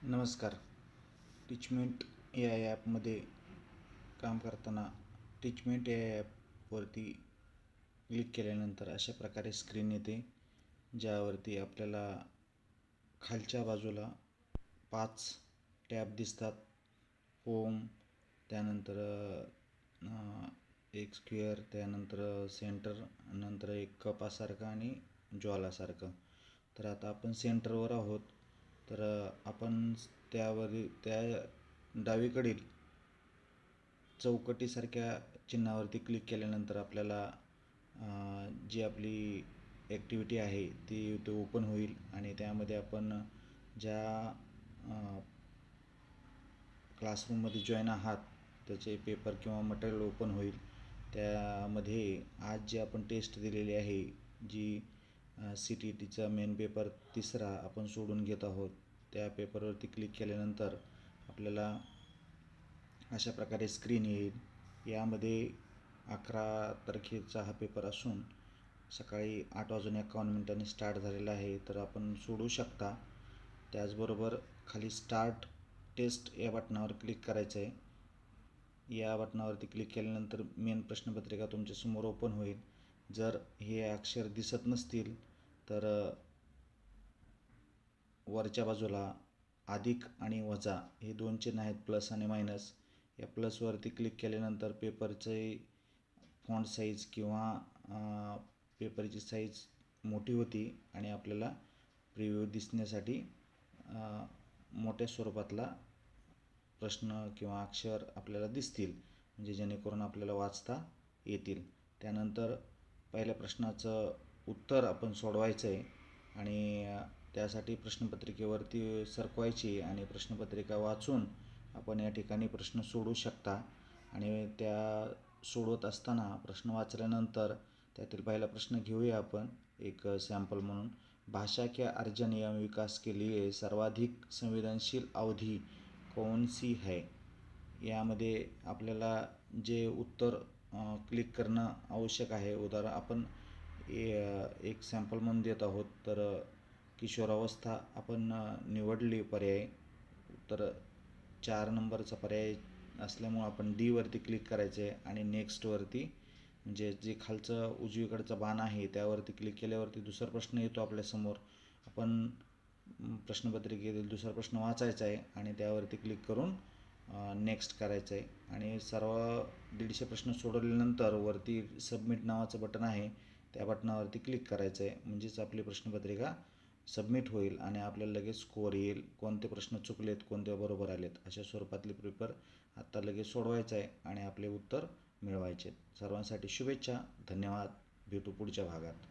नमस्कार. टीचमेंट या ॲपमध्ये काम करताना टीचमेंट या ॲपवरती क्लिक केल्यानंतर अशा प्रकारे स्क्रीन येते, ज्यावरती आपल्याला खालच्या बाजूला 5 टॅब दिसतात. होम, त्यानंतर एक स्क्वेअर, त्यानंतर सेंटर, नंतर एक कपासारखं आणि ज्वालासारखं. तर आता आपण सेंटरवर आहोत. तर आपण त्या डावीकडील चौकटीसारख्या चिन्हावरती क्लिक केल्यानंतर आपल्याला जी आपली ॲक्टिव्हिटी आहे ती इथे ओपन होईल आणि त्यामध्ये आपण ज्या क्लासरूममध्ये जॉईन आहात त्याचे पेपर किंवा मटेरियल ओपन होईल. त्यामध्ये आज जी आपण टेस्ट दिलेली आहे, जी CTETचा मेन पेपर 3रा आपण सोडून घेत आहोत, त्या पेपरवरती क्लिक केल्यानंतर आपल्याला अशा प्रकारे स्क्रीन येईल. यामध्ये 11 तारखेचा हा पेपर असून सकाळी 8:51 स्टार्ट झालेला आहे, तर आपण सोडू शकता. त्याचबरोबर खाली स्टार्ट टेस्ट या बटनावर क्लिक करायचं आहे. या बटनावरती क्लिक केल्यानंतर मेन प्रश्नपत्रिका तुमच्यासमोर ओपन होईल. जर हे अक्षर दिसत नसतील तर वरच्या बाजूला अधिक आणि वजा हे 2 चिन्ह आहेत, प्लस आणि मायनस. या प्लसवरती क्लिक केल्यानंतर पेपरचे फॉन्ट साईज किंवा पेपरची साईज मोठी होती आणि आपल्याला प्रिव्ह्यू दिसण्यासाठी मोठ्या स्वरूपातला प्रश्न किंवा अक्षर आपल्याला दिसतील, म्हणजे जेणेकरून आपल्याला वाचता येतील. त्यानंतर पहिल्या प्रश्नाचं उत्तर आपण सोडवायचं आहे आणि त्यासाठी प्रश्नपत्रिकेवरती सरकवायची आणि प्रश्नपत्रिका वाचून आपण या ठिकाणी प्रश्न सोडवू शकता. आणि त्या सोडवत असताना प्रश्न वाचल्यानंतर त्यातील पहिला प्रश्न घेऊया आपण एक सॅम्पल म्हणून. भाषा के अर्जन एवं विकास के लिए सर्वाधिक संवेदनशील अवधि कौन सी है. यामध्ये आपल्याला जे उत्तर क्लिक करणं आवश्यक आहे. उदाहरण आपण एक सॅम्पल म्हणून देत आहोत. तर किशोरावस्था आपण निवडली पर्याय, तर 4 नंबरचा पर्याय असल्यामुळं आपण डीवरती क्लिक करायचं आहे आणि नेक्स्टवरती, म्हणजे जे खालचं उजवीकडचा बाण आहे त्यावरती क्लिक केल्यावरती दुसरा प्रश्न येतो आपल्यासमोर. आपण प्रश्नपत्रिकेतील दुसरा प्रश्न वाचायचा आहे आणि त्यावरती क्लिक करून नेक्स्ट करायचं आहे. आणि सर्व 150 प्रश्न सोडवल्यानंतर वरती सबमिट नावाचं बटन आहे, त्या बटनावरती क्लिक करायचं आहे. म्हणजेच आपली प्रश्नपत्रिका सबमिट होईल आणि आपल्याला लगेच स्कोअर येईल. कोणते प्रश्न चुकलेत, कोणते बरोबर आलेत, अशा स्वरूपातले पेपर आत्ता लगेच सोडवायचं आहे आणि आपले उत्तर मिळवायचे. सर्वांसाठी शुभेच्छा. धन्यवाद. भेटू पुढच्या भागात.